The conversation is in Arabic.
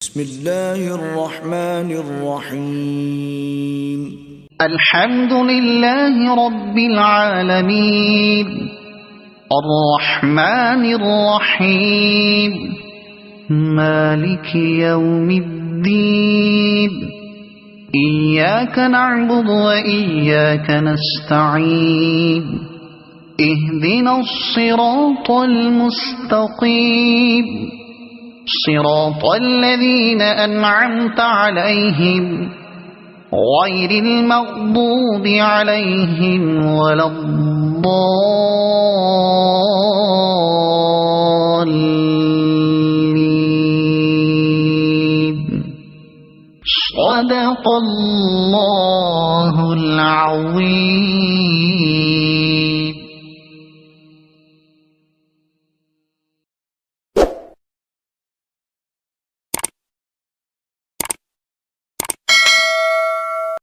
بسم الله الرحمن الرحيم. الحمد لله رب العالمين الرحمن الرحيم مالك يوم الدين إياك نعبد وإياك نستعين اهدنا الصراط المستقيم صراط الذين أنعمت عليهم غير المغضوب عليهم ولا الضالين. صدق الله العظيم.